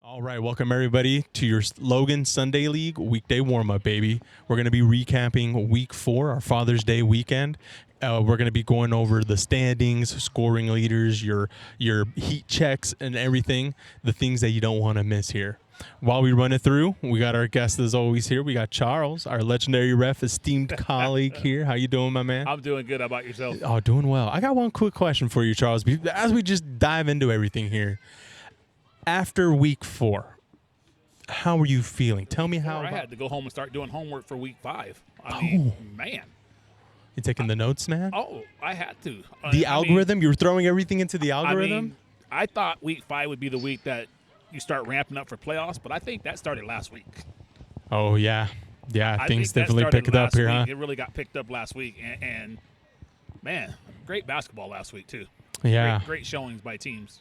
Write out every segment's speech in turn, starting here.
All right, welcome everybody to your Logan Sunday League weekday warm-up, baby. We're going to be recapping Week 4, our Father's Day weekend. We're going to be going over the standings, scoring leaders, your heat checks, and everything, the things that you don't want to miss here. While we run it through, we got our guest as always here. We got Charles, our legendary ref, esteemed colleague here. How you doing, my man? I'm doing good. How about yourself? Oh, doing well. I got one quick question for you, Charles, as we just dive into everything here. After Week 4, how are you feeling? Tell me how. I had to go home and start doing homework for Week 5. I mean, man. You taking the notes, man? Oh, I had to. The algorithm? You were throwing everything into the algorithm? I thought Week 5 would be the week that you start ramping up for playoffs, but I think that started last week. Oh, yeah. Yeah, things think definitely picked up here, huh? It really got picked up last week. And man, great basketball last week, too. Yeah. Great showings by teams.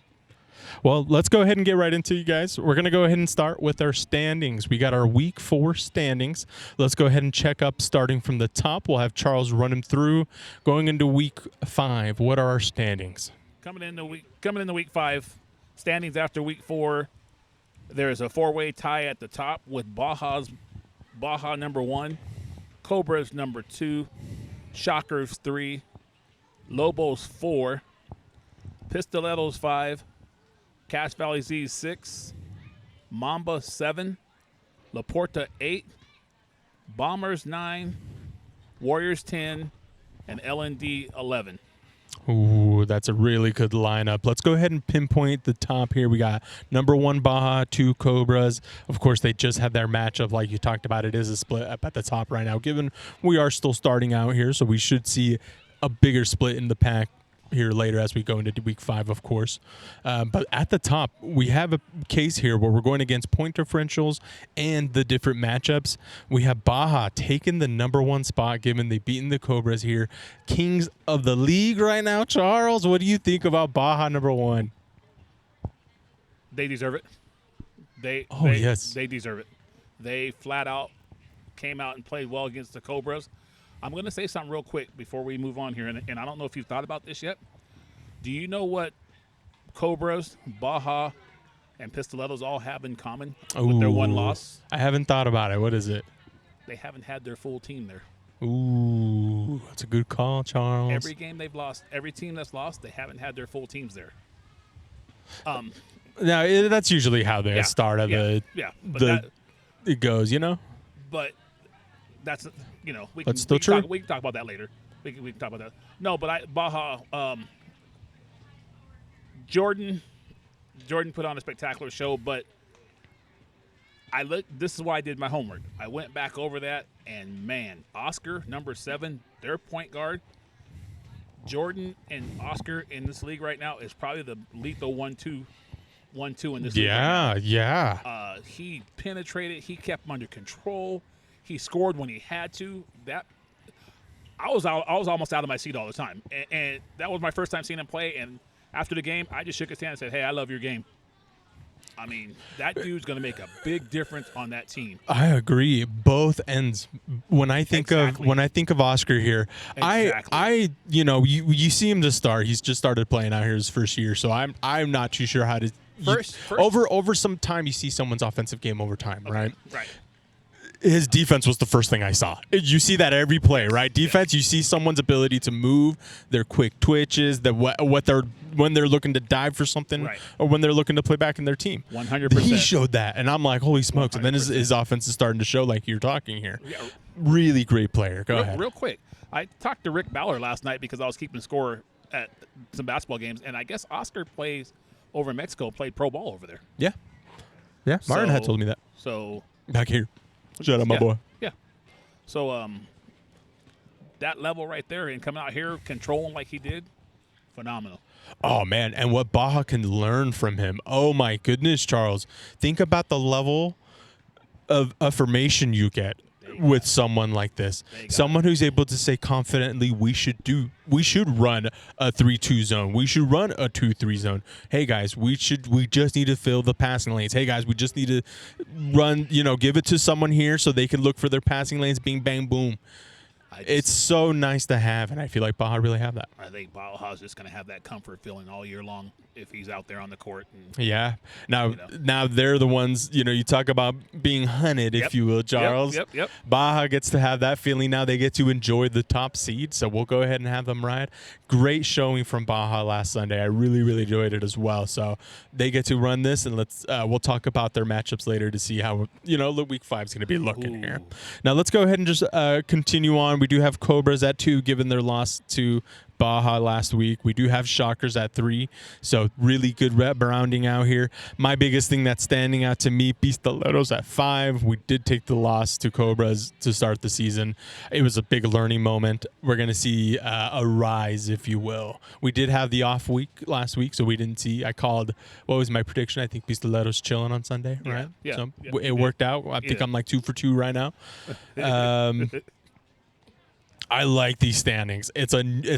Well, let's go ahead and get right into you guys. We're going to go ahead and start with our standings. We got our Week 4 standings. Let's go ahead and check up starting from the top. We'll have Charles run him through. Going into Week 5, what are our standings? Coming into Week 5, standings after Week 4, there's a four-way tie at the top with Baja number 1, Cobras number 2, Shockers 3, Lobos 4, Pistoletos 5, Cache Valley Z 6, Mamba 7, La Porta 8, Bombers 9, Warriors 10, and LND 11. Ooh, that's a really good lineup. Let's go ahead and pinpoint the top here. We got number 1 Baja, 2 Cobras. Of course, they just had their matchup like you talked about. It is a split up at the top right now, given we are still starting out here, so we should see a bigger split in the pack here later as we go into Week 5, of course. But at the top, we have a case here where we're going against point differentials and the different matchups. We have Baja taking the number 1 spot, given they've beaten the Cobras here. Kings of the league right now. Charles, what do you think about Baja number 1? They deserve it. Yes. They deserve it. They flat out came out and played well against the Cobras. I'm going to say something real quick before we move on here, and I don't know if you've thought about this yet. Do you know what Cobras, Baja, and Pistoletos all have in common with their one loss? I haven't thought about it. What is it? They haven't had their full team there. Ooh, that's a good call, Charles. Every game they've lost, every team that's lost, they haven't had their full teams there. Now, that's usually how they start at it goes, you know? But that's, we That's can, still true. We can talk about that later. We can talk about that. No, but Baja, Jordan put on a spectacular show, but this is why I did my homework. I went back over that, and man, Oscar, number 7, their point guard, Jordan and Oscar in this league right now is probably the lethal 1-2 in this league. Yeah. He penetrated. He kept him under control. He scored when he had to. I was almost out of my seat all the time, and that was my first time seeing him play. And after the game, I just shook his hand and said, "Hey, I love your game." I mean, that dude's going to make a big difference on that team. I agree. Both ends. When I think of Oscar here, exactly. you see him just start. He's just started playing out here his first year, so I'm not too sure how to. Over some time, you see someone's offensive game over time, right? Right. His defense was the first thing I saw. You see that every play, right? Defense, you see someone's ability to move, their quick twitches, when they're looking to dive for something, right, or when they're looking to play back in their team. 100%. He showed that, and I'm like, holy smokes. 100%. And then his offense is starting to show like you're talking here. Yeah. Really great player. Go ahead. Real quick, I talked to Rick Ballard last night because I was keeping score at some basketball games, and I guess Oscar plays over in Mexico, played pro ball over there. Yeah. Yeah, Martin had told me that. So back here. Shout out my boy. Yeah. So that level right there and coming out here controlling like he did, phenomenal. Oh, man. And what Baja can learn from him. Oh, my goodness, Charles. Think about the level of affirmation you get with someone like this. Someone who's able to say confidently, we should run a 3-2 zone. We should run a 2-3 zone. Hey guys, we just need to fill the passing lanes. Hey guys, we just need to run, give it to someone here so they can look for their passing lanes, bing bang boom. It's so nice to have, and I feel like Baja really have that. I think Baja's just going to have that comfort feeling all year long. if he's out there on the court. And, Yeah. Now they're the ones, you talk about being hunted, if you will, Charles. Yep. Baja gets to have that feeling now. They get to enjoy the top seed, so we'll go ahead and have them ride. Great showing from Baja last Sunday. I really, really enjoyed it as well. So they get to run this, and we'll talk about their matchups later to see how, week 5 is going to be looking here. Now let's go ahead and just continue on. We do have Cobras at 2, given their loss to Baja last week. We do have Shockers at 3, so really good rounding out here. My biggest thing that's standing out to me, Pistoleros at 5. We did take the loss to Cobras to start the season. It was a big learning moment. We're going to see a rise, if you will. We did have the off week last week, so we didn't see. I called, what was my prediction? I think Pistoleros chilling on Sunday, right? Yeah. So it worked out. I think I'm like 2 for 2 right now. I like these standings. It's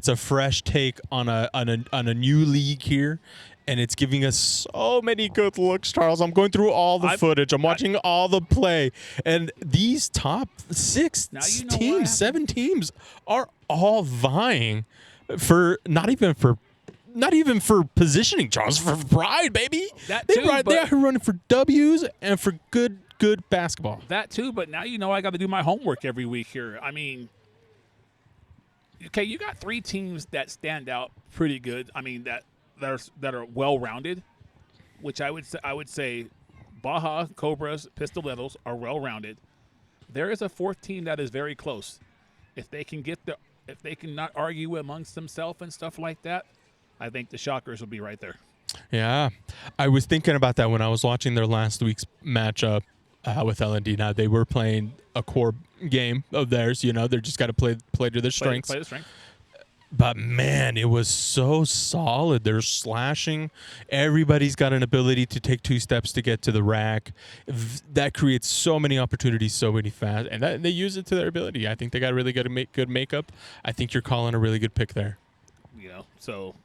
a fresh take on a new league here, and it's giving us so many good looks, Charles. I'm going through all the footage. I'm watching all the play, and these top 6 teams, 7 teams are all vying for not even for positioning, Charles, for pride, baby. They're running for W's and for good basketball. That too, but now I got to do my homework every week here. I mean, okay, you got 3 teams that stand out pretty good. I mean, that are well-rounded, which I would say Baja, Cobras, Pistoleros are well-rounded. There is a 4th team that is very close. If they can not argue amongst themselves and stuff like that, I think the Shockers will be right there. Yeah, I was thinking about that when I was watching their last week's matchup with L&D. Now, they were playing a core game of theirs. They're just got to play to their strengths. Play the strength. But, man, it was so solid. They're slashing. Everybody's got an ability to take 2 steps to get to the rack. That creates so many opportunities, so many fast. And they use it to their ability. I think they got really good makeup. I think you're calling a really good pick there. So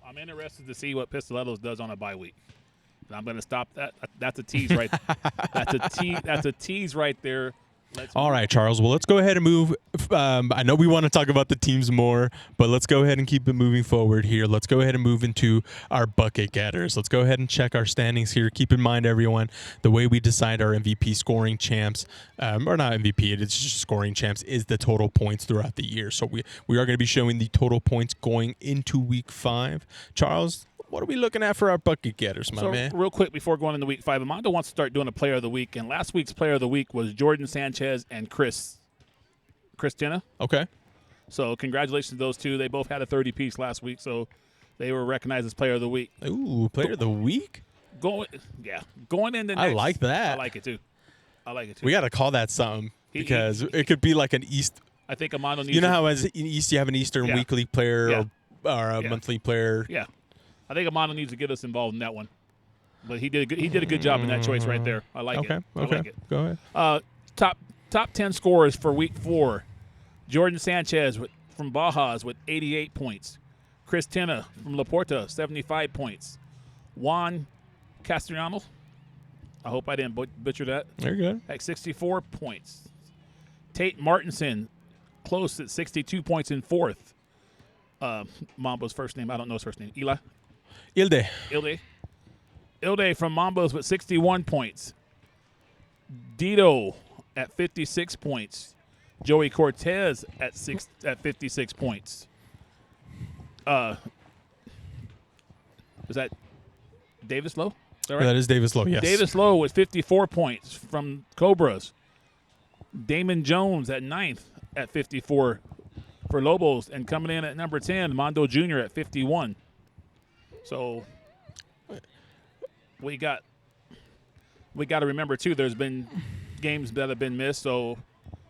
I'm interested to see what Pistoleros does on a bye week. And I'm going to stop that. That's a tease right That's a tease right there. All right, Charles. Well, let's go ahead and move. I know we want to talk about the teams more, but let's go ahead and keep it moving forward here. Let's go ahead and move into our bucket getters. Let's go ahead and check our standings here. Keep in mind, everyone, the way we decide our MVP scoring champs, or not MVP, it's just scoring champs, is the total points throughout the year. So we are going to be showing the total points going into week 5. Charles, what are we looking at for our bucket getters, my man? Real quick, before going into week 5, Amanda wants to start doing a player of the week, and last week's player of the week was Jordan Sanchez and Chris Tena. Okay. So congratulations to those 2. They both had a 30-piece last week, so they were recognized as player of the week. Ooh, player of the week? Going into next. I like that. I like it too. We got to call that something because it could be like an East. I think Amanda needs how as in East you have an Eastern weekly player or a monthly player. Yeah. I think Amano needs to get us involved in that one, but he did a good job in that choice right there. I like it. Okay. I like it. Go ahead. Top 10 scorers for week 4: Jordan Sanchez from Bajas with 88 points, Chris Tena from La Porta 75 points, Juan Castellanos. I hope I didn't butcher that. You're good. At 64 points, Tate Martinson close at 62 points in 4th. Mambo's first name, I don't know his first name. Ilde from Mambo's with 61 points. Dito at 56 points. Joey Cortez at 56 points. Is that Davis Lowe? Is that right? That is Davis Lowe, yes. Davis Lowe with 54 points from Cobras. Damon Jones at 9th at 54 for Lobos, and coming in at number 10, Mondo Jr. at 51. So we got to remember too, there's been games that have been missed, so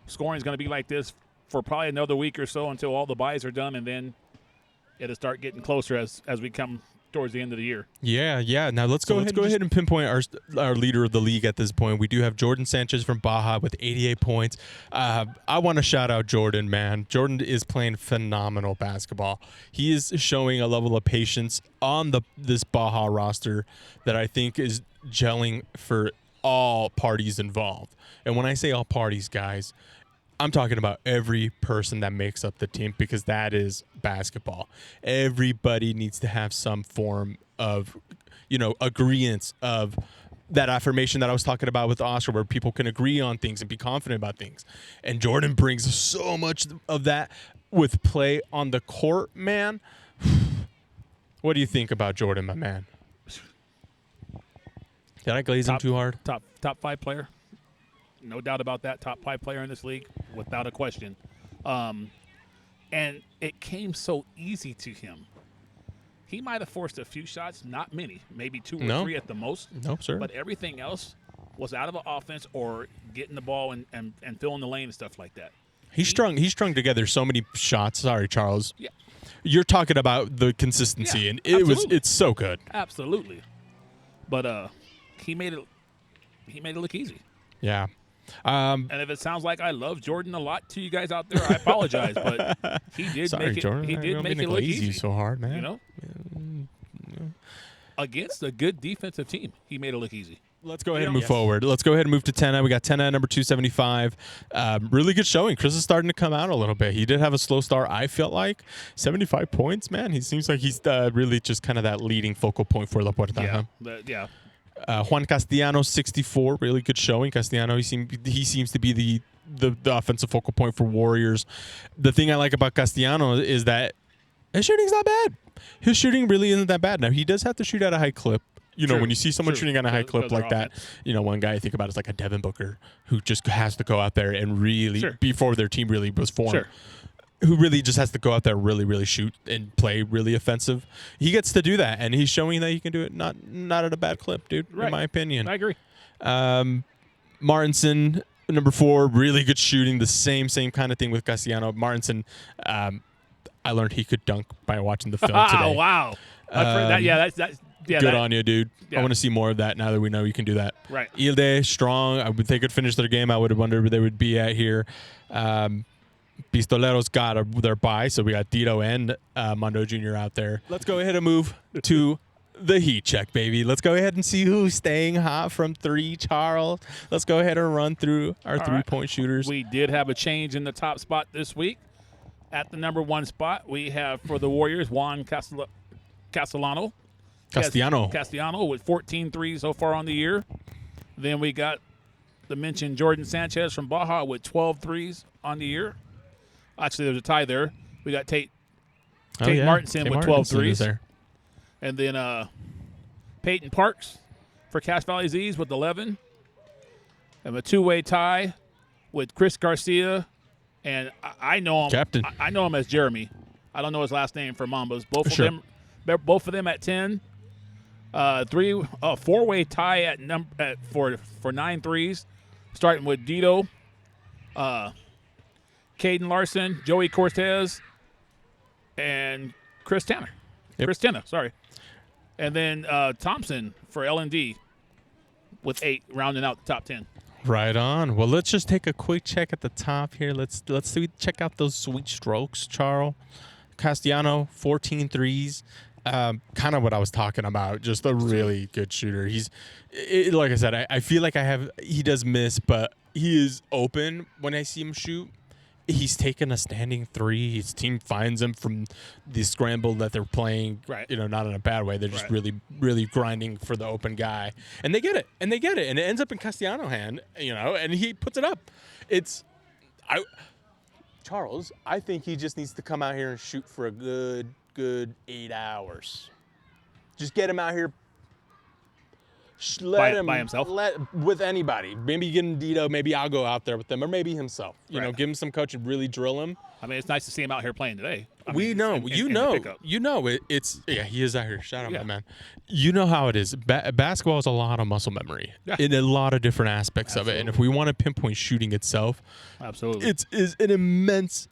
scoring is going to be like this for probably another week or so until all the buys are done, and then it'll start getting closer as we come towards the end of the year. Yeah. Now let's go ahead and pinpoint our leader of the league at this point. We do have Jordan Sanchez from Baja with 88 points. I want to shout out Jordan, man. Jordan is playing phenomenal basketball. He is showing a level of patience on this Baja roster that I think is gelling for all parties involved. And when I say all parties, guys, I'm talking about every person that makes up the team, because that is basketball. Everybody needs to have some form of, agreeance of that affirmation that I was talking about with Oscar, where people can agree on things and be confident about things. And Jordan brings so much of that with play on the court, man. What do you think about Jordan, my man? Did I glaze him too hard? Top 5 player. No doubt about that. Top 5 player in this league, without a question. And it came so easy to him. He might have forced a few shots, not many, maybe 2 or 3 at the most. No, sir. But everything else was out of the offense or getting the ball and filling the lane and stuff like that. He strung together so many shots. Sorry, Charles. Yeah. You're talking about the consistency, and it's so good. Absolutely. But he made it look easy. Yeah. And if it sounds like I love Jordan a lot to you guys out there, I apologize, but he did make it. Jordan. He did make it look easy. So hard, man. You know, against a good defensive team, he made it look easy. Let's go ahead and move forward. Let's go ahead and move to Tenna. We got Tenna at number 275. Really good showing. Chris is starting to come out a little bit. He did have a slow start, I felt like. 75 points, man. He seems like he's really just kind of that leading focal point for La Puerta. Yeah. Juan Castellanos, 64. Really good showing. Castellano, he seems to be the offensive focal point for Warriors. The thing I like about Castellano is that his shooting's not bad. His shooting really isn't that bad. Now, he does have to shoot at a high clip. When you see someone shooting at a high clip like that, one guy I think about is like a Devin Booker, who just has to go out there and really, before their team really was formed, who really just has to go out there, really, really shoot and play really offensive. He gets to do that, and he's showing that he can do it not at a bad clip, dude, in my opinion. I agree. Martinson, number 4, really good shooting. The same kind of thing with Castellano. Martinson, I learned he could dunk by watching the film today. Oh, wow. That's good on you, dude. Yeah. I want to see more of that now that we know you can do that. Right. Ilde, strong. I would think could finish their game. I would have wondered where they would be at here. Pistoleros got their bye, so we got Dito and Mondo Jr. out there. Let's go ahead and move to the heat check, baby. Let's go ahead and see who's staying hot from 3, Charles. Let's go ahead and run through our three-point shooters. We did have a change in the top spot this week. At the number 1 spot, we have for the Warriors, Juan Castellano with 14 threes so far on the year. Then we got the mentioned Jordan Sanchez from Baja with 12 threes on the year. Actually, there's a tie there. We got Tate Martinson with 12 threes. And then Peyton Parks for Cache Valley Z's with 11. And a two-way tie with Chris Garcia. And I know him. Captain. I know him as Jeremy. I don't know his last name for Mambas. Both of them at 10. Four-way tie for 9 threes, starting with Dito, Caden Larson, Joey Cortez, and Chris Tanner. Yep. Chris Tenna, sorry. And then Thompson for L&D with 8, rounding out the top 10. Right on. Well, let's just take a quick check at the top here. Let's check out those sweet strokes, Charles. Castellano, 14 threes. Kind of what I was talking about. Just a really good shooter. Like I said, I feel like he does miss, but he is open when I see him shoot. He's taken a standing 3. His team finds him from the scramble that they're playing. Right. Not in a bad way. They're just really, really grinding for the open guy, and they get it. And it ends up in Castellano's hand. And he puts it up. Charles, I think he just needs to come out here and shoot for a good 8 hours. Just get him out here. By himself? With anybody. Maybe get him Dito. Maybe I'll go out there with them. Or maybe himself. Give him some coach and really drill him. I mean, it's nice to see him out here playing today. He is out here. Shout out, my man. You know how it is. Basketball is a lot of muscle memory in a lot of different aspects of it. And if we want to pinpoint shooting itself, absolutely, it's an immense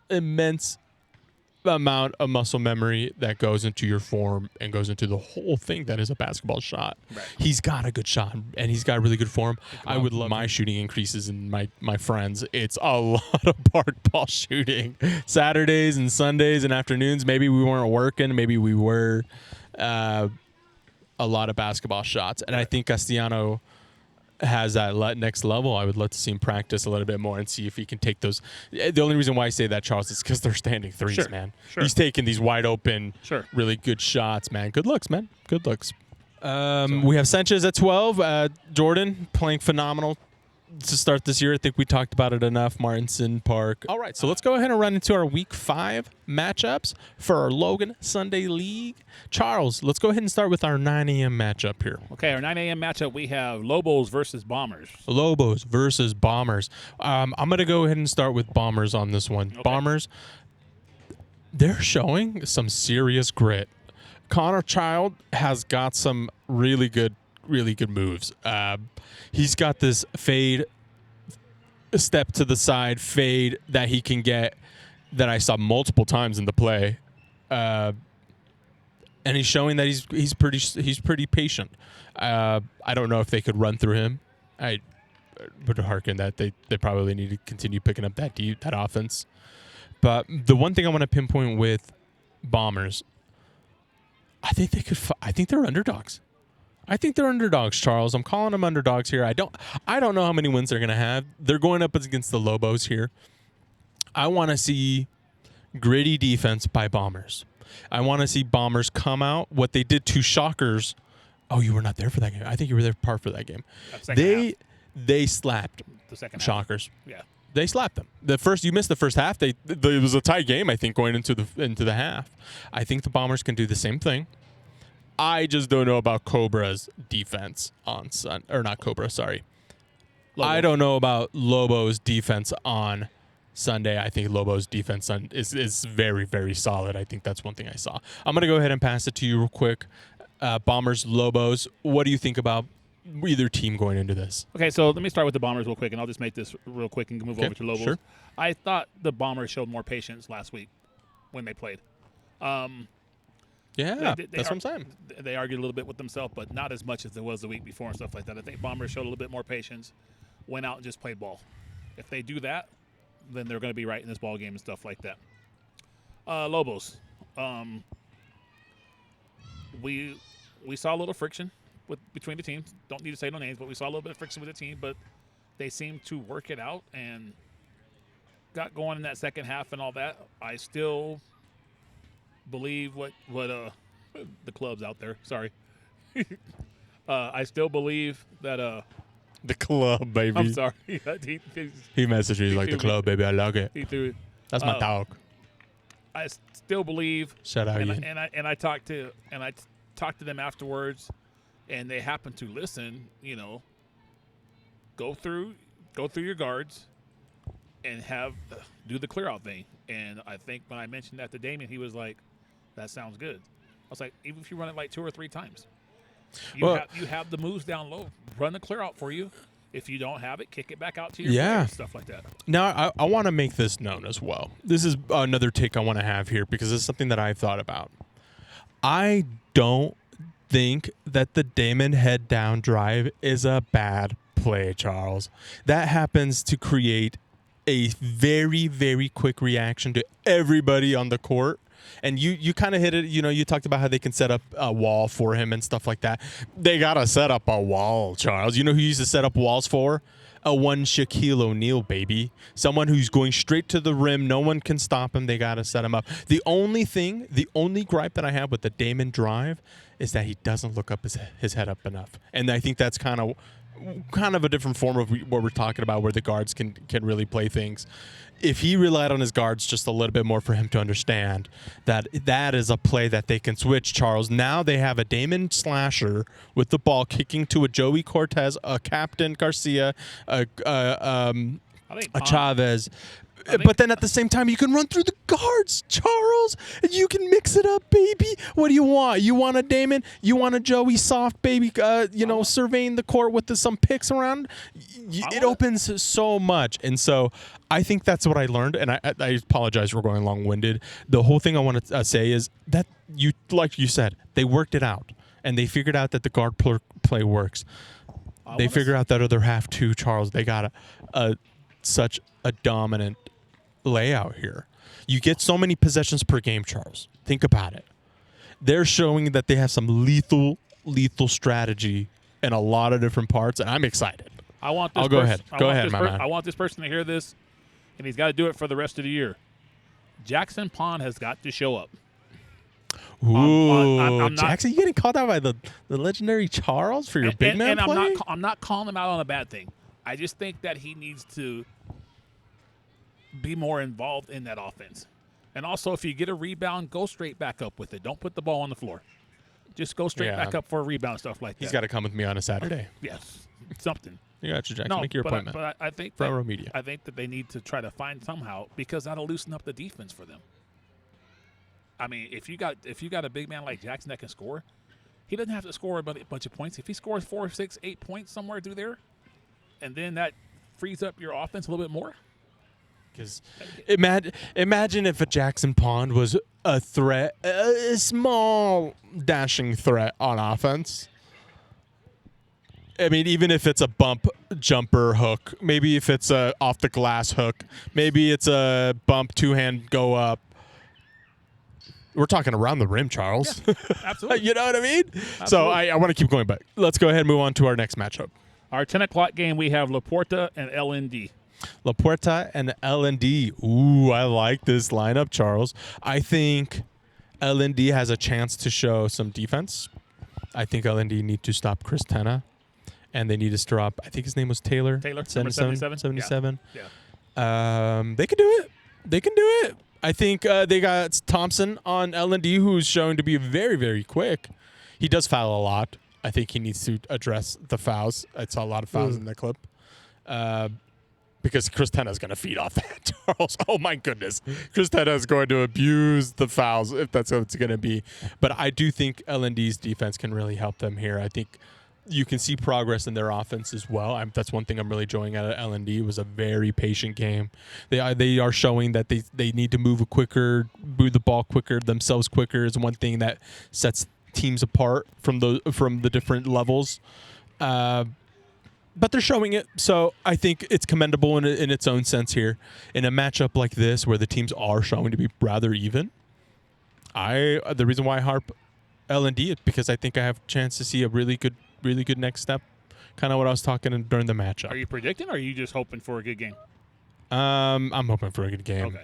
amount of muscle memory that goes into your form and goes into the whole thing that is a basketball shot. Right. He's got a good shot, and he's got really good form. I would love my shooting increases in my friends. It's a lot of park ball shooting. Saturdays and Sundays and afternoons, maybe we weren't working. Maybe we were a lot of basketball shots. And I think Castellano has that next level, I would love to see him practice a little bit more and see if he can take those. The only reason why I say that, Charles, is because they're standing threes, Sure, man. sure. He's taking these wide open, Sure. really good shots, man. Good looks, man. Good looks. We have Sanchez at 12. Jordan playing phenomenal to start this year. I think we talked about it enough. Martinson, Park. All right, so let's go ahead and run into our Week 5 matchups for our Logan Sunday League. Charles, let's go ahead and start with our 9 a.m. matchup here. Okay, our 9 a.m. matchup, we have Lobos versus Bombers. Lobos versus Bombers. I'm going to go ahead and start with Bombers on this one. Okay. Bombers, they're showing some serious grit. Connor Child has got some really good moves. He's got this fade, step to the side fade that he can get that I saw multiple times in the play, and he's showing that he's pretty patient. I don't know if they could run through him. I would hearken that they probably need to continue picking up that offense. But the one thing I want to pinpoint with Bombers, I think they're underdogs. I think they're underdogs, Charles. I'm calling them underdogs here. I don't know how many wins they're going to have. They're going up against the Lobos here. I want to see gritty defense by Bombers. I want to see Bombers come out. What they did to Shockers. Oh, you were not there for that game. I think you were there for that game. They slapped The second half. Shockers. Yeah. They slapped them. You missed the first half. It was a tie game, I think, going into the half. I think the Bombers can do the same thing. I just don't know about Cobra's defense on not Cobra, sorry. Lobos. I don't know about Lobo's defense on Sunday. I think Lobo's defense is very, very solid. I think that's one thing I saw. I'm going to go ahead and pass it to you real quick. Bombers, Lobos, what do you think about either team going into this? Okay, so let me start with the Bombers real quick, and I'll just make this real quick and move over to Lobos. Sure. I thought the Bombers showed more patience last week when they played. Yeah, that's what I'm saying. They argued a little bit with themselves, but not as much as there was the week before and stuff like that. I think Bombers showed a little bit more patience, went out and just played ball. If they do that, then they're going to be right in this ball game and stuff like that. Lobos, we saw a little friction between the teams. Don't need to say no names, but we saw a little bit of friction with the team. But they seemed to work it out and got going in that second half and all that. I still believe what the club's out there. Sorry. I still believe that the club, baby. I'm sorry. He messaged me like the club, baby. I like it. He threw it. That's my dog. I still believe. Shout out, and I talked to them afterwards, and they happened to listen. You know, go through your guards, and do the clear out thing. And I think when I mentioned that to Damien, he was like, "That sounds good." I was like, "Even if you run it like 2 or 3 times, you have the moves down low. Run the clear out for you. If you don't have it, kick it back out to your players, stuff like that." Now, I want to make this known as well. This is another take I want to have here because it's something that I've thought about. I don't think that the Damon head down drive is a bad play, Charles. That happens to create a very, very quick reaction to everybody on the court. And you kind of hit it, you talked about how they can set up a wall for him and stuff like that. They got to set up a wall, Charles. You know who used to set up walls for? A one Shaquille O'Neal, baby. Someone who's going straight to the rim. No one can stop him. They got to set him up. The only gripe that I have with the Damon drive is that he doesn't look up his head up enough. And I think that's kind of a different form of what we're talking about where the guards can really play things. If he relied on his guards just a little bit more for him to understand that is a play that they can switch, Charles. Now they have a Damon slasher with the ball kicking to a Joey Cortez, a Captain Garcia, a Chavez. But then at the same time, you can run through the guards, Charles. And you can mix it up, baby. What do you want? You want a Damon? You want a Joey soft, baby, surveying the court with some picks around? It opens so much. And so I think that's what I learned. And I apologize for going long-winded. The whole thing I want to say is that, like you said, they worked it out. And they figured out that the guard play works. They figured out that other half, too, Charles. They got such a dominant layout here. You get so many possessions per game, Charles. Think about it. They're showing that they have some lethal strategy in a lot of different parts, and I'm excited. I want this I'll go ahead. Go ahead, my man. I want this person to hear this, and he's got to do it for the rest of the year. Jackson Pond has got to show up. Ooh, I'm not, Jackson, you getting called out by the legendary Charles for your big man and play? I'm not calling him out on a bad thing. I just think that he needs to be more involved in that offense. And also, if you get a rebound, go straight back up with it. Don't put the ball on the floor. Just go straight back up for a rebound, stuff like that. He's got to come with me on a Saturday. Yes, something. You got you, Jackson. Make your appointment. But I think Front row media. I think that they need to try to find somehow, because that'll loosen up the defense for them. I mean, if you got a big man like Jackson that can score, he doesn't have to score a bunch of points. If he scores 4, 6, 8 points somewhere through there, and then that frees up your offense a little bit more. Because imagine if a Jackson Pond was a threat, a small dashing threat on offense. I mean, even if it's a bump jumper hook, maybe if it's a off the glass hook, maybe it's a bump 2-hand go up. We're talking around the rim, Charles. Yeah, absolutely. You know what I mean? Absolutely. So I want to keep going back. Let's go ahead and move on to our next matchup. Our 10 o'clock game, we have Laporta and LND. Laporta and LND. Ooh, I like this lineup, Charles. I think LND has a chance to show some defense. I think LND need to stop Chris Tenna, and they need to stop, I think his name was Taylor. Taylor, 77? 77. Yeah. They can do it. They can do it. I think they got Thompson on LND, who's showing to be very, very quick. He does foul a lot. I think he needs to address the fouls. I saw a lot of fouls in the clip. Because Chris Tenna is going to feed off that, Charles. Oh, my goodness. Chris Tenna is going to abuse the fouls if that's what it's going to be. But I do think LND's defense can really help them here. I think you can see progress in their offense as well. That's one thing I'm really enjoying out of LND. It was a very patient game. They are showing that they need to move quicker, move the ball quicker, themselves quicker is one thing that sets teams apart from the different levels. But they're showing it, so I think it's commendable in its own sense here. In a matchup like this, where the teams are showing to be rather even, the reason why I harp LND is because I think I have a chance to see a really good next step. Kind of what I was talking during the matchup. Are you predicting, or are you just hoping for a good game? I'm hoping for a good game. Okay.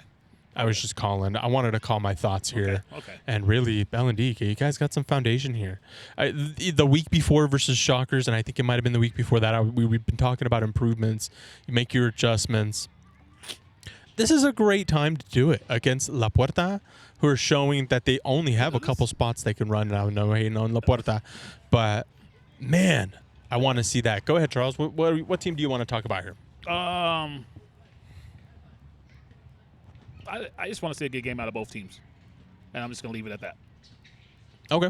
I was just calling. I wanted to call my thoughts here. Okay. And really, L&D, you guys got some foundation here. The week before versus Shockers, and I think it might have been the week before that, we've been talking about improvements. You make your adjustments. This is a great time to do it against La Puerta, who are showing that they only have a couple spots they can run now. No hating on La Puerta. But, man, I want to see that. Go ahead, Charles. What team do you want to talk about here? I just want to see a good game out of both teams, and I'm just going to leave it at that. Okay.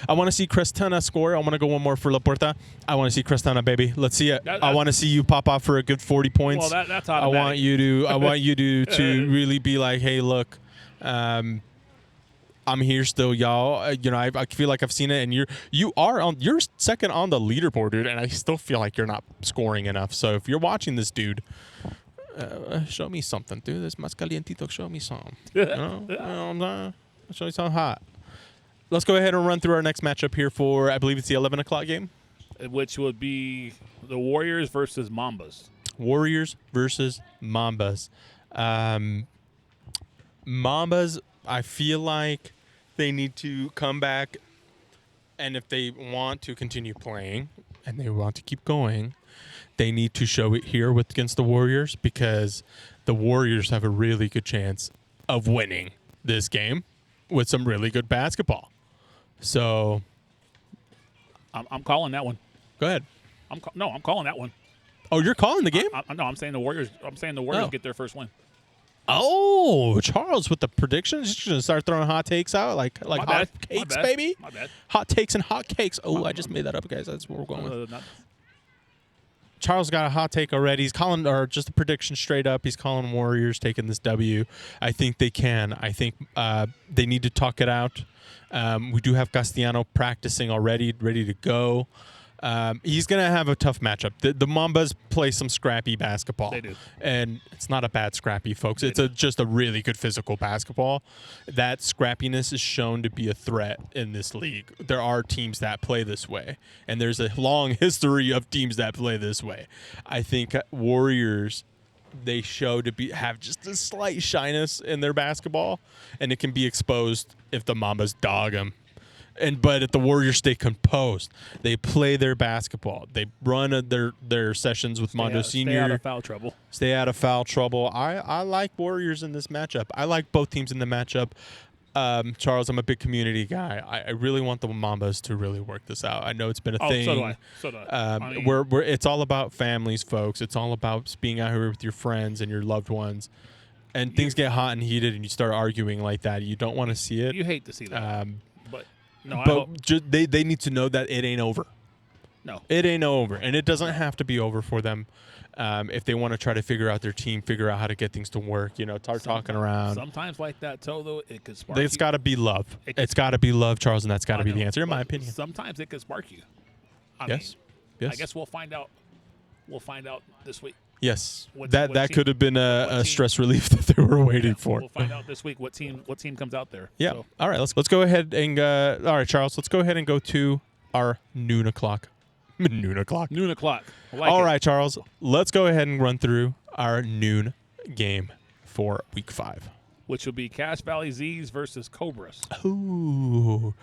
I want to see Chris Tenna score. I want to go one more for La Puerta. I want to see Chris Tenna, baby. Let's see it. I want to see you pop off for a good 40 points. Well, that's automatic. I want you to really be like, hey, look, I'm here still, y'all. I feel like I've seen it, and you're second on the leaderboard, dude, and I still feel like you're not scoring enough. So if you're watching this, dude, show me something, dude. This más calientito. Show me something. You know, show me something hot. Let's go ahead and run through our next matchup here for, I believe it's the 11 o'clock game. Which would be the Warriors versus Mambas. Warriors versus Mambas. Mambas, I feel like they need to come back, and if they want to continue playing and they want to keep going, they need to show it here against the Warriors, because the Warriors have a really good chance of winning this game with some really good basketball. So I'm calling that one. Go ahead. I'm calling that one. Oh, you're calling the game? I'm saying the Warriors. I'm saying the Warriors get their first win. Oh, Charles with the predictions. Just gonna start throwing hot takes out like hot cakes, baby. My bad. Hot takes and hot cakes. Oh, I just made that up, guys. That's what we're going with. Charles got a hot take already. He's calling, or just a prediction straight up. He's calling Warriors taking this W. I think they can. I think they need to talk it out. We do have Castellano practicing already, ready to go. He's going to have a tough matchup. The Mambas play some scrappy basketball. They do. And it's not a bad scrappy, folks. It's just a really good physical basketball. That scrappiness is shown to be a threat in this league. There are teams that play this way, and there's a long history of teams that play this way. I think Warriors, they show to have just a slight shyness in their basketball, and it can be exposed if the Mambas dog them. But if the Warriors stay composed, they play their basketball. They run their sessions with Mondo Senior. Stay out of foul trouble. Stay out of foul trouble. I like Warriors in this matchup. I like both teams in the matchup. Charles, I'm a big community guy. I really want the Mambas to really work this out. I know it's been a thing. So do I. It's all about families, folks. It's all about being out here with your friends and your loved ones. And things get hot and heated, and you start arguing like that. You don't want to see it. You hate to see that. But they need to know that it ain't over. No. It ain't over. And it doesn't have to be over for them. If they want to try to figure out their team, figure out how to get things to work, start talking around. Sometimes like that, though, it could spark It's got to be love. It's got to be love, Charles, and that's got to be the answer, in my opinion. Sometimes it could spark you. Yes. I guess we'll find out. We'll find out this week. Yes, that could have been a stress relief that they were waiting for. We'll find out this week what team comes out there. Yeah. So. All right. Let's go ahead and all right, Charles. Let's go ahead and go to our noon o'clock. Noon o'clock. All right, Charles. Let's go ahead and run through our noon game for Week 5, which will be Cache Valley Z's versus Cobras. Ooh,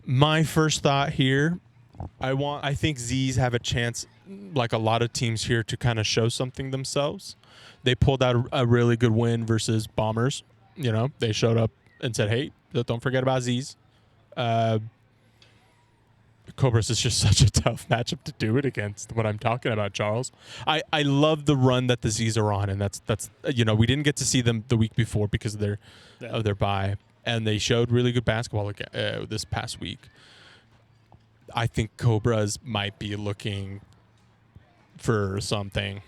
my first thought here. I think Z's have a chance, like a lot of teams here, to kind of show something themselves. They pulled out a really good win versus Bombers. They showed up and said, hey, don't forget about Z's. Cobras is just such a tough matchup to do it against. What I'm talking about, Charles. I love the run that the Z's are on, and that's we didn't get to see them the week before because of their bye, and they showed really good basketball this past week. I think Cobras might be looking for something.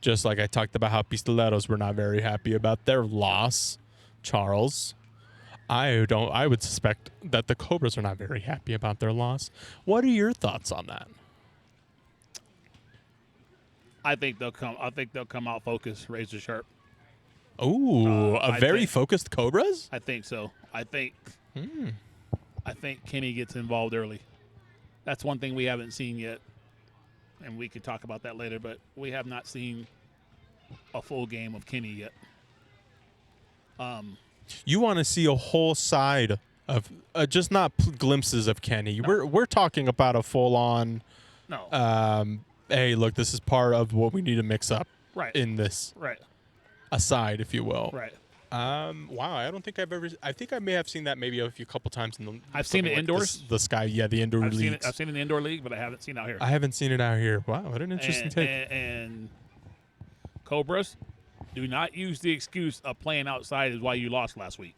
Just like I talked about how Pistoleros were not very happy about their loss, Charles. I would suspect that the Cobras are not very happy about their loss. What are your thoughts on that? I think they'll come out focused, razor sharp. Ooh, very focused Cobras? I think so. I think Kenny gets involved early. That's one thing we haven't seen yet, and we could talk about that later, but we have not seen a full game of Kenny yet. You want to see a whole side of just not glimpses of Kenny. No. We're talking about a full-on, hey, look, this is part of what we need to mix up in this aside, if you will. Right. Wow, I don't think I think I may have seen that maybe a couple times in the. I've seen it indoors. The Sky, the indoor league. I've seen it in the indoor league, but I haven't seen it out here. I haven't seen it out here. Wow, what an interesting take. And Cobras, do not use the excuse of playing outside is why you lost last week.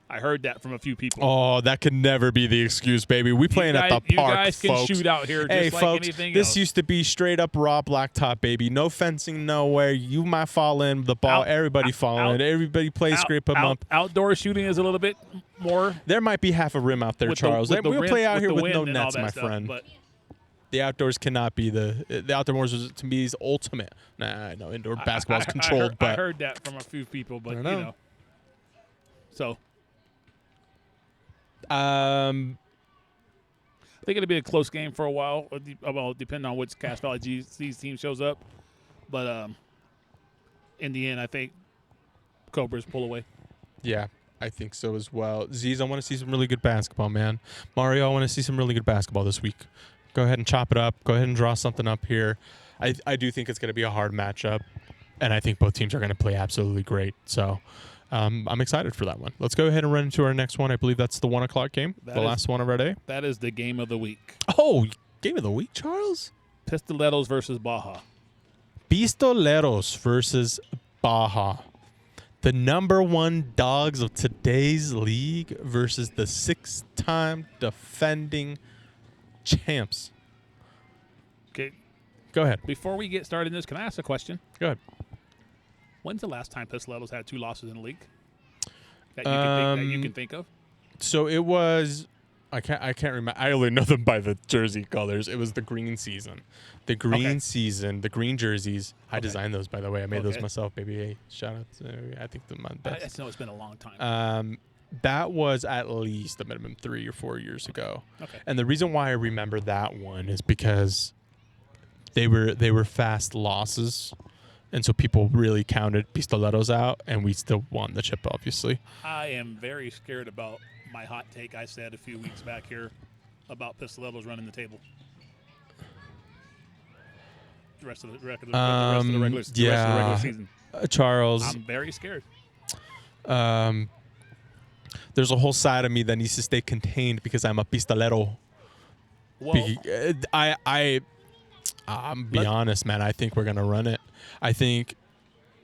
I heard that from a few people. Oh, that could never be the excuse, baby. We playing at the park, you guys can folks. shoot out here just hey, like folks, anything this else. used to be straight up raw blacktop, baby. No fencing nowhere. You might fall in the ball. Everybody fall in. Everybody play scrape them up. Outdoor shooting is a little bit more. There might be half a rim out there, Charles. We'll play out here with no nets, my friend. But the outdoors cannot be the outdoors to me is ultimate. Nah, no, indoor basketball is controlled. I heard that from a few people, but so. I think it'll be a close game for a while. Well, depending on which Cache Valley Z's team shows up, but in the end, I think Cobras pull away. Yeah, I think so as well. Z's, I want to see some really good basketball, man. Mario, I want to see some really good basketball this week. Go ahead and chop it up. Go ahead and draw something up here. I do think it's going to be a hard matchup, and I think both teams are going to play absolutely great. So I'm excited for that one. Let's go ahead and run into our next one. I believe that's the 1 o'clock game, last one of our day. That is the game of the week. Oh, game of the week, Charles? Pistoleros versus Baja. Pistoleros versus Baja. The number 1 dogs of today's league versus the 6-time defending champs. Okay. Go ahead. Before we get started in this, can I ask a question? Go ahead. When's the last time Pistoleros had 2 losses in the league that you can think of? So it was I can't remember. I only know them by the jersey colors. It was the green season. The green season, the green jerseys. I designed those, by the way. I made those myself, baby. Hey, shout out to, I think, my best. I just know it's been a long time. That was at least a minimum 3 or 4 years ago. Okay. And the reason why I remember that one is because they were fast losses. And so people really counted Pistoleros out, and we still won the chip, obviously. I am very scared about my hot take I said a few weeks back here about Pistoleros running the table. The rest of the regular season. Charles. I'm very scared. There's a whole side of me that needs to stay contained because I'm a pistolero. Well, I'm be honest, man. I think we're gonna run it. I think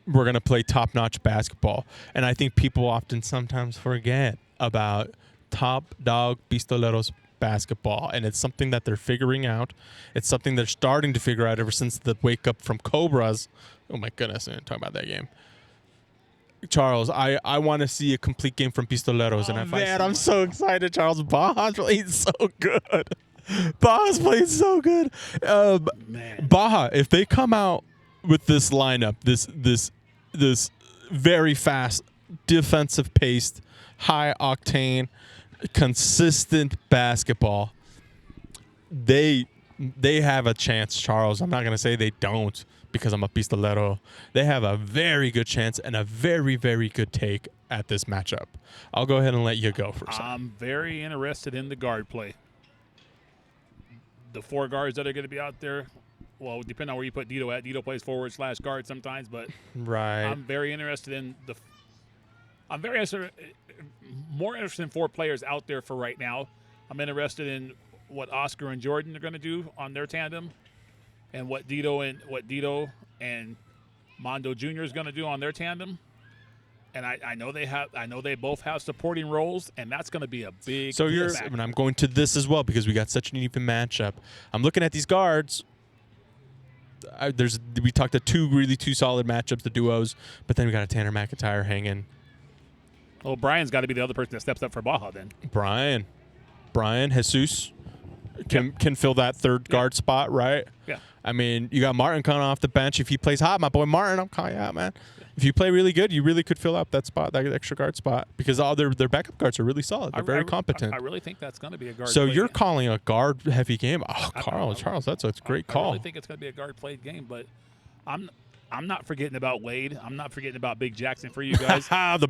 we're gonna play top-notch basketball, and I think people often sometimes forget about top dog pistoleros basketball, and it's something that they're figuring out. It's something they're starting to figure out ever since the wake up from Cobras. Oh my goodness, I didn't talk about that game. Charles, I want to see a complete game from Pistoleros, I'm so excited. Charles, Baja's playing so good. Baja's playing so good. Baja, if they come out with this lineup, this very fast, defensive paced, high octane, consistent basketball, they have a chance, Charles. I'm not gonna say they don't, because I'm a pistolero. They have a very good chance and a very, very good take at this matchup. I'll go ahead and let you go first. I'm very interested in the guard play. The 4 guards that are going to be out there, well, depending on where you put Dito at. Dito plays forward/guard sometimes, but right. I'm very interested in more interested in 4 players out there for right now. I'm interested in what Oscar and Jordan are going to do on their tandem, and what Dito and Mondo Jr. is going to do on their tandem. And I know they both have supporting roles, and that's going to be a big. So and I'm going to this as well because we got such an even matchup. I'm looking at these guards. We talked to two solid matchups, the duos, but then we got a Tanner McIntyre hanging. Well, Brian's got to be the other person that steps up for Baja then. Brian, Jesus can fill that third guard spot, right? Yeah. I mean, you got Martin coming off the bench. If he plays hot, my boy Martin, I'm calling you out, man. Yeah. If you play really good, you really could fill up that spot, that extra guard spot, because all their backup guards are really solid. They're very competent. I really think that's going to be a guard. So you're game. Calling a guard-heavy game? Oh, Charles, that's a great call. I really think it's going to be a guard-played game, but I'm not forgetting about Wade. I'm not forgetting about Big Jackson for you guys. the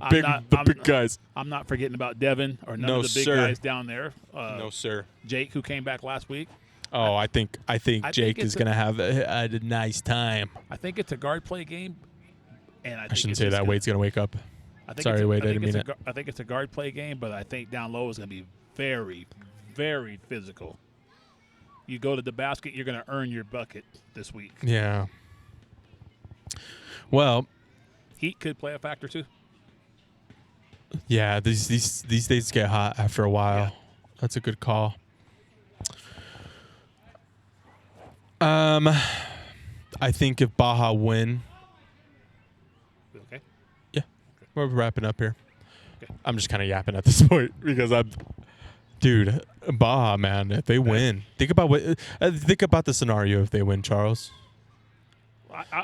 big guys. I'm not forgetting about Devin or none of the big guys down there. No, sir. Jake, who came back last week. Oh, I think Jake is going to have a nice time. I think it's a guard play game, and I shouldn't say that. Wade's going to wake up. Sorry, Wade, I didn't mean it. I think it's a guard play game, but I think down low is going to be very, very physical. You go to the basket, you're going to earn your bucket this week. Yeah. Well, heat could play a factor too. Yeah, these days get hot after a while. Yeah. That's a good call. I think if Baja win. Okay. Yeah, we're wrapping up here. Okay. I'm just kind of yapping at this point because dude, Baja, man, if they win, think about the scenario if they win, Charles.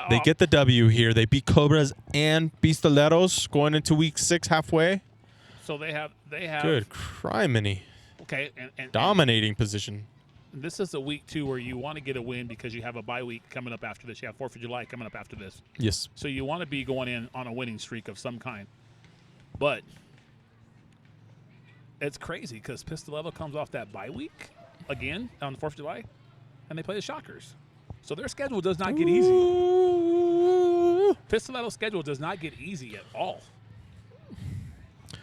They get the W here. They beat Cobras and Pistoleros going into week 6 halfway. So they have good criminy. Okay, and dominating position. This is a week 2 where you want to get a win because you have a bye week coming up after this. You have 4th of July coming up after this. Yes. So you want to be going in on a winning streak of some kind. But it's crazy because Pistoletto comes off that bye week again on the 4th of July, and they play the Shockers. So their schedule does not get easy. Pistoletto's schedule does not get easy at all.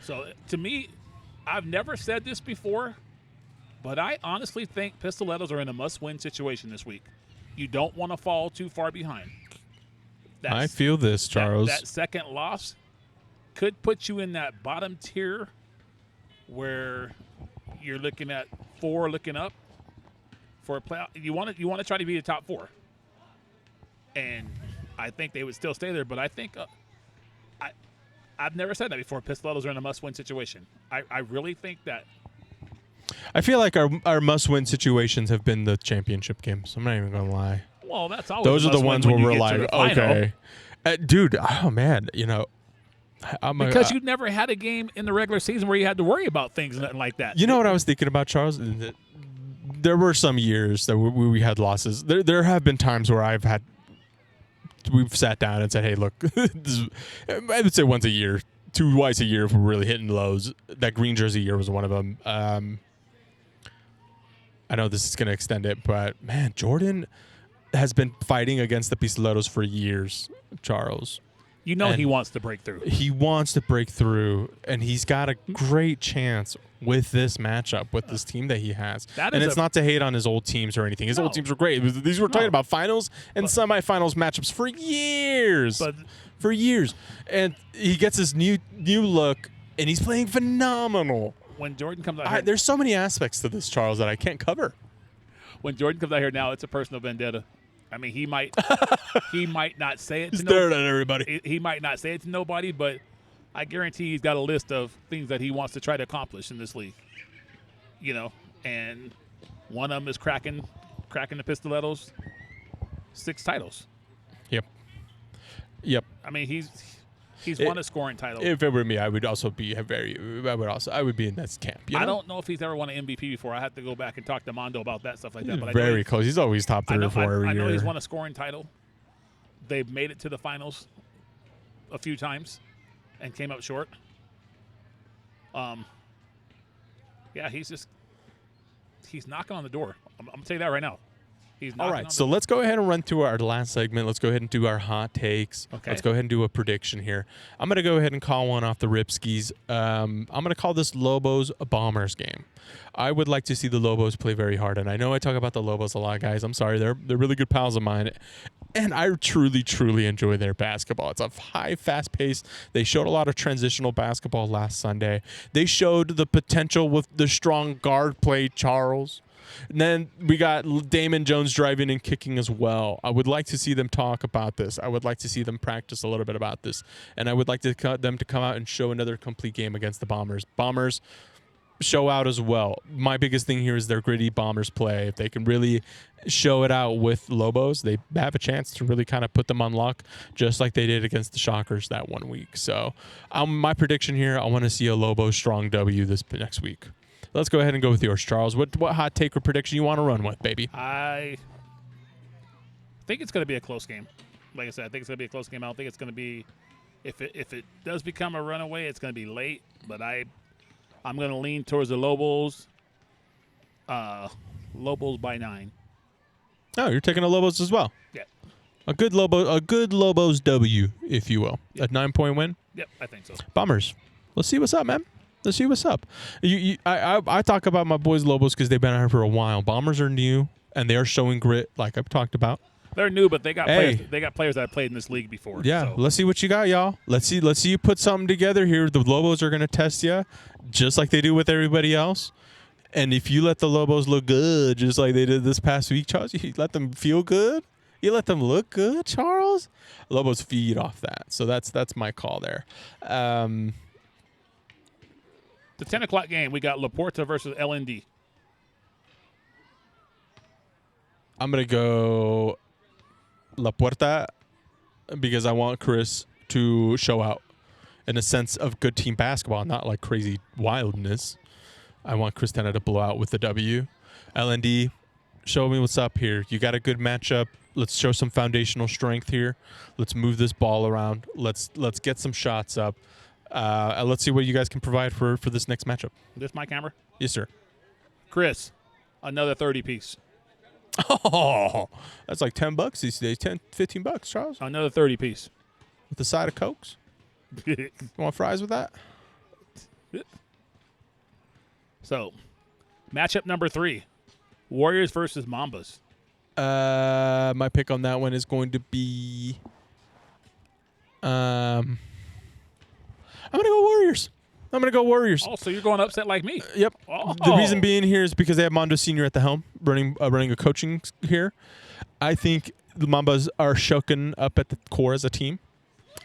So to me, I've never said this before, but I honestly think Pistolettos are in a must-win situation this week. You don't want to fall too far behind. I feel this, Charles. That second loss could put you in that bottom tier where you're looking at 4 looking up for a playoff. You want to try to be the top 4. And I think they would still stay there, but I think I've never said that before. Pistolettos are in a must-win situation. I really think that I feel like our must-win situations have been the championship games. I'm not even gonna lie. Well, that's always Those a are the must-win ones when where you we're get to like, the final. okay, dude. Oh man, Because you never had a game in the regular season where you had to worry about things and nothing like that. You know what I was thinking about, Charles? There were some years that we had losses. There have been times where we've sat down and said, hey, look, I would say once a year, twice a year if we're really hitting lows. That green jersey year was one of them. I know this is going to extend it, but man, Jordan has been fighting against the Pistoleros for years, Charles. You know And he wants to break through. He wants to break through, and he's got a great chance with this matchup, with this team that he has. And it's not to hate on his old teams or anything. His old teams were great. These were talking about finals and semifinals matchups for years. For years. And he gets this new look, and he's playing phenomenal. When Jordan comes out here, there's so many aspects to this, Charles, that I can't cover. When Jordan comes out here now, it's a personal vendetta. I mean, he might not say it to staring at everybody. He might not say it to nobody, but I guarantee he's got a list of things that he wants to try to accomplish in this league. And one of them is cracking the Pistoleros 6 titles. Yep. I mean, he's won a scoring title. If it were me, I would also be I would be in that camp. I don't know if he's ever won an MVP before. I have to go back and talk to Mondo about that stuff like that. But Very close. He's always top 3 or 4 every year. I know he's won a scoring title. They've made it to the finals a few times and came up short. Yeah, he's knocking on the door. I'm gonna tell you that right now. All right, so let's go ahead and run through our last segment. Let's go ahead and do our hot takes. Okay. Let's go ahead and do a prediction here. I'm going to go ahead and call one off the Ripskis. I'm going to call this Lobos Bombers game. I would like to see the Lobos play very hard, and I know I talk about the Lobos a lot, guys. I'm sorry. They're really good pals of mine, and I truly, truly enjoy their basketball. It's a high, fast pace. They showed a lot of transitional basketball last Sunday. They showed the potential with the strong guard play, Charles. And then we got Damon Jones driving and kicking as well. I would like to see them talk about this. I would like to see them practice a little bit about this. And I would like them to come out and show another complete game against the Bombers. Bombers show out as well. My biggest thing here is their gritty Bombers play. If they can really show it out with Lobos, they have a chance to really kind of put them on lock, just like they did against the Shockers that one week. So my prediction here, I want to see a Lobos strong W this next week. Let's go ahead and go with yours, Charles. What hot take or prediction you want to run with, baby? I think it's going to be a close game. Like I said, I think it's going to be a close game. I don't think it's going to be if it does become a runaway, it's going to be late. But I'm going to lean towards the Lobos. Lobos by 9. Oh, you're taking the Lobos as well. Yeah. A good Lobos W, if you will. Yep. A 9-point win. Yep, I think so. Bombers. Let's see what's up, man. Let's see what's up. I talk about my boys Lobos because they've been out here for a while. Bombers are new, and they are showing grit, like I've talked about. They're new, but they got players. They got players that have played in this league before. Yeah, so. Let's see what you got, y'all. Let's see you put something together here. The Lobos are going to test you, just like they do with everybody else. And if you let the Lobos look good, just like they did this past week, Charles, you let them feel good. You let them look good, Charles. Lobos feed off that. So that's my call there. The 10 o'clock game, we got La Porta versus LND. I'm going to go La Puerta because I want Chris to show out in a sense of good team basketball, not like crazy wildness. I want Chris Tena to blow out with the W. LND, show me what's up here. You got a good matchup. Let's show some foundational strength here. Let's move this ball around. Let's get some shots up. Let's see what you guys can provide for this next matchup. This my camera? Yes, sir. Chris, another 30-piece. Oh, that's like $10 these days. $15, Charles. Another 30-piece. With the side of Cokes. You want fries with that? So, matchup number 3. Warriors versus Mambas. My pick on that one is going to be I'm going to go Warriors. Oh, so you're going upset like me. Yep. Oh. The reason being here is because they have Mondo Sr. at the helm, running a coaching here. I think the Mambas are shoken up at the core as a team.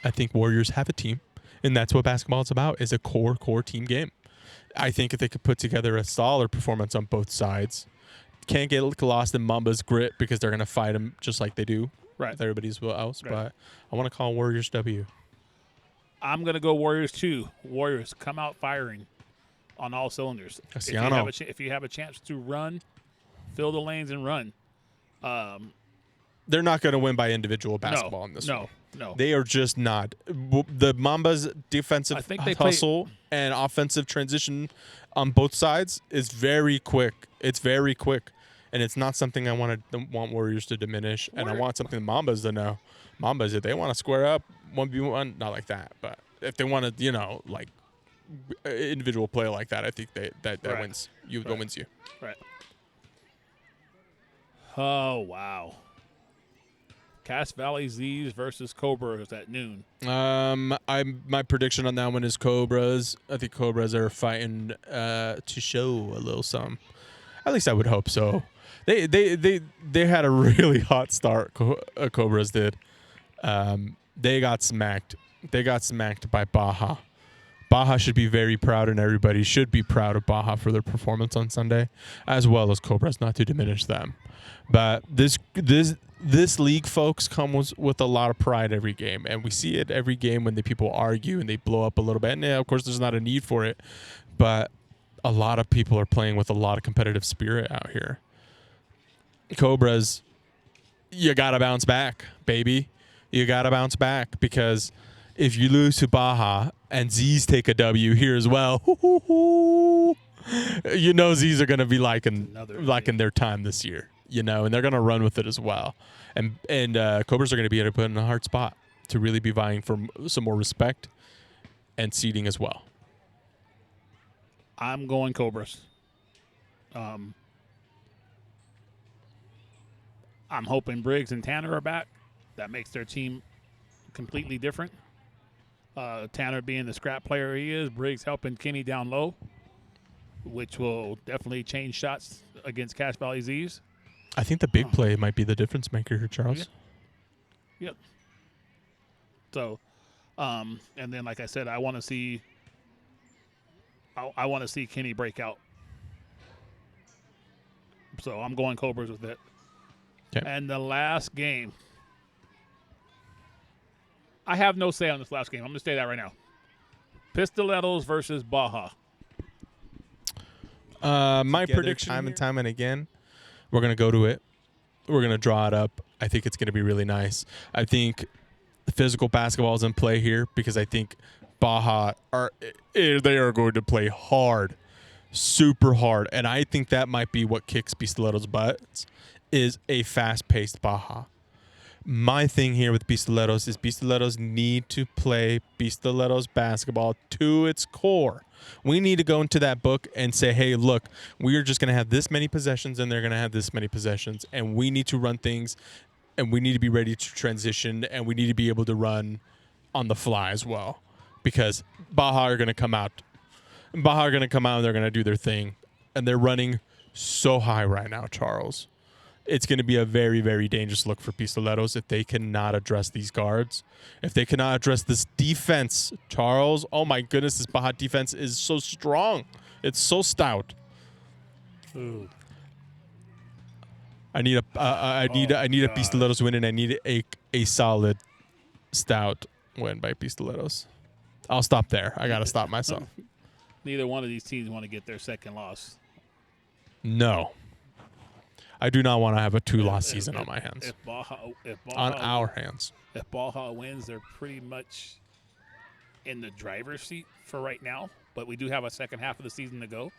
I think Warriors have a team, and that's what basketball is about, is a core team game. I think if they could put together a solid performance on both sides, can't get lost in Mamba's grit because they're going to fight him just like they do with everybody else. Right. But I want to call Warriors W. I'm going to go Warriors 2. Warriors come out firing on all cylinders. If you have a chance to run, fill the lanes and run. They're not going to win by individual basketball in this one. No. They are just not. The Mamba's defensive hustle and offensive transition on both sides is very quick. It's very quick. And it's not something I want Warriors to diminish. And I want something the Mambas to know. Mambas, if they want to square up 1v1, not like that. But if they want to, like individual play like that, I think that wins. That wins you. Right. Oh, wow. Cass Valley Z's versus Cobras at noon. My prediction on that one is Cobras. I think Cobras are fighting to show a little something. At least I would hope so. They had a really hot start. Cobras did. They got smacked. They got smacked by Baja. Baja should be very proud, and everybody should be proud of Baja for their performance on Sunday, as well as Cobras, not to diminish them. But this league, folks, comes with a lot of pride every game, and we see it every game when the people argue and they blow up a little bit. And of course, there's not a need for it, but a lot of people are playing with a lot of competitive spirit out here. Cobras, you gotta bounce back, baby. You gotta bounce back, because if you lose to Baja and Z's take a W here as well, Z's are gonna be liking their time this year. And they're going to run with it as well. And Cobras are going to be able to put in a hard spot to really be vying for some more respect and seeding as well. I'm going Cobras. I'm hoping Briggs and Tanner are back. That makes their team completely different. Tanner being the scrap player he is, Briggs helping Kenny down low, which will definitely change shots against Cass Valley Z's. I think the big play might be the difference maker here, Charles. Yep. So, and then, like I said, I want to see Kenny break out. So I'm going Cobras with it. Okay. And the last game, I have no say on this last game. I'm going to say that right now. Pistoletos versus Baja. My prediction, time and again. We're going to go to it. We're going to draw it up. I think it's going to be really nice. I think the physical basketball is in play here, because I think Baja are going to play hard, super hard. And I think that might be what kicks Pistoleto's butts, is a fast-paced Baja. My thing here with Pistoletos is Pistoletos need to play Pistoletos basketball to its core. We need to go into that book and say, hey, look, we are just going to have this many possessions and they're going to have this many possessions, and we need to run things, and we need to be ready to transition, and we need to be able to run on the fly as well, because Baja are going to come out. Baja are going to come out and they're going to do their thing, and they're running so high right now, Charles. It's going to be a very, very dangerous look for Pistoletos if they cannot address these guards. If they cannot address this defense, Charles, oh my goodness, this Baja defense is so strong. It's so stout. Ooh. I need a Pistoletos win, and I need a solid, stout win by Pistoletos. I'll stop there. I got to stop myself. Neither one of these teams want to get their second loss. No. I do not want to have a 2-loss season on my hands. If Baja on our hands. If Baja wins, they're pretty much in the driver's seat for right now. But we do have a second half of the season to go.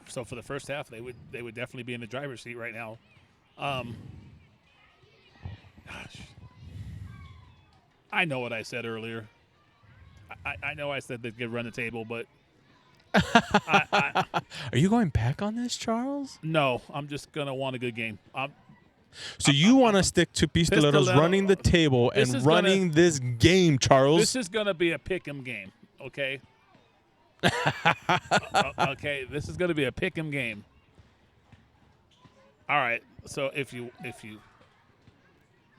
So for the first half, they would definitely be in the driver's seat right now. Gosh, I know what I said earlier. I know I said they could run the table, but. Are you going back on this, Charles? No, I'm just going to want a good game. So you want to stick to Pistoletos running the table and running this game, Charles? This is going to be a pick'em game, okay? Okay, this is going to be a pick'em game. All right, so if you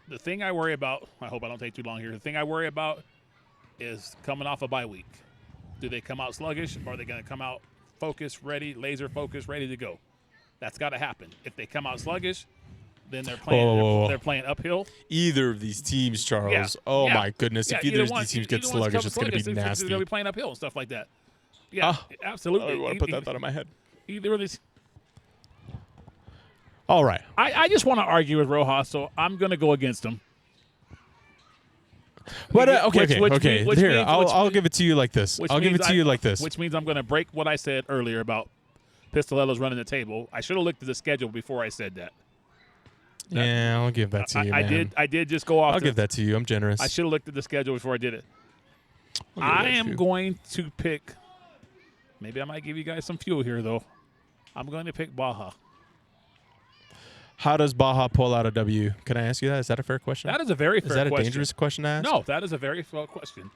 the thing I worry about, I hope I don't take too long here. The thing I worry about is coming off a bye week. Do they come out sluggish, or are they going to come out focused, ready, laser focused, ready to go? That's got to happen. If they come out sluggish, then they're playing. They're playing uphill. Either of these teams, Charles. Yeah. Oh Yeah. my goodness! Yeah, if either of these teams get sluggish, it's going to be nasty. They're going to be playing uphill and stuff like that. Yeah, absolutely. I want to put that thought in my head. Either of these. All right. I just want to argue with Rojas, so I'm going to go against him. But Okay. Here, I'll give it to you like this. I'll give it to you like this. Which means I'm going to break what I said earlier about Pistoletto's running the table. I should have looked at the schedule before I said that. Yeah, I'll give that to you, man. I did just go off. I'll give that to you. I'm generous. I should have looked at the schedule before I did it. I am going to pick. Maybe I might give you guys some fuel here, though. I'm going to pick Baja. How does Baja pull out a W? Can I ask you that? Is that a fair question? That is a very fair question. Is that a dangerous question to ask? No, that is a very fair question.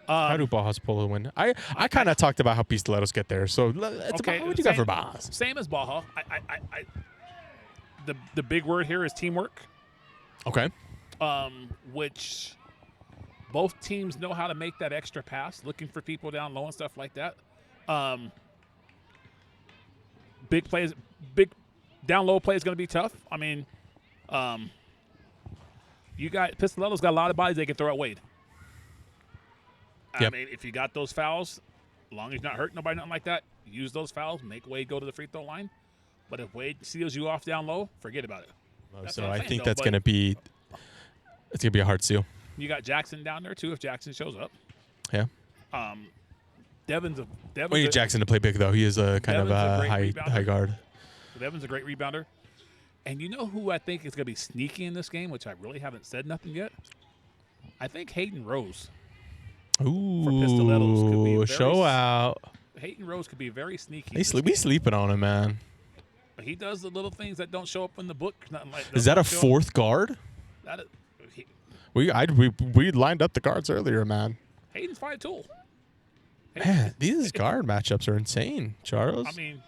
How do Bajas pull a win? I kind of talked about how Pistoletos get there. So what do you got for Bajas? Same as Baja. The big word here is teamwork. Okay. Which both teams know how to make that extra pass, looking for people down low and stuff like that. Big plays, big down low play is going to be tough. I mean, Pistoleto's got a lot of bodies they can throw at Wade. Yep. I mean, if you got those fouls, as long as you're not hurting nobody, nothing like that, use those fouls, make Wade go to the free throw line. But if Wade seals you off down low, forget about it. So I think that's going to be a hard seal. You got Jackson down there too if Jackson shows up. Yeah. Devin's We need Jackson to play big though. He is a kind of a high guard. Devin's a great rebounder. And you know who I think is going to be sneaky in this game, which I really haven't said nothing yet? I think Hayden Rose. Ooh, for Pistoletos could be show out. Hayden Rose could be very sneaky. We sleeping on him, man. But he does the little things that don't show up in the book. Nothing like is that a fourth guard? That is, we lined up the guards earlier, man. Hayden's 5'2". Man, these guard matchups are insane, Charles. I mean,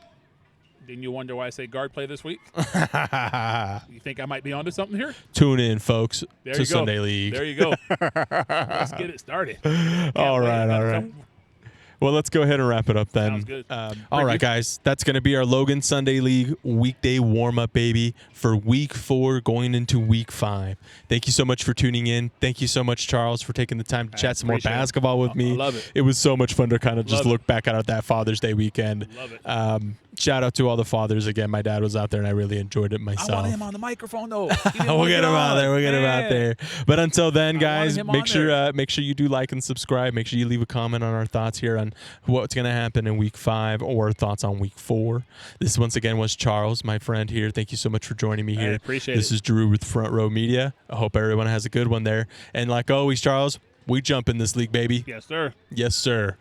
didn't you wonder why I say guard play this week? You think I might be onto something here? Tune in, folks, to Sunday Sunday League. There you go. Let's get it started. All right. Well, let's go ahead and wrap it up then. Sounds good. All right, guys. That's going to be our Logan Sunday League weekday warm-up, baby, for Week 4 going into Week 5. Thank you so much for tuning in. Thank you so much, Charles, for taking the time to chat some more basketball with me. I love it. It was so much fun to kind of just look back at that Father's Day weekend. Love it. Shout out to all the fathers again. My dad was out there, and I really enjoyed it myself. I want him on the microphone, though. We'll get him out there. We'll get him out there. But until then, guys, make sure you do like and subscribe. Make sure you leave a comment on our thoughts here on what's going to happen in Week 5 or thoughts on Week 4. This once again was Charles, my friend here. Thank you so much for joining me here. I appreciate it. This is Drew with Front Row Media. I hope everyone has a good one there. And like always, Charles, we jump in this league, baby. Yes, sir. Yes, sir.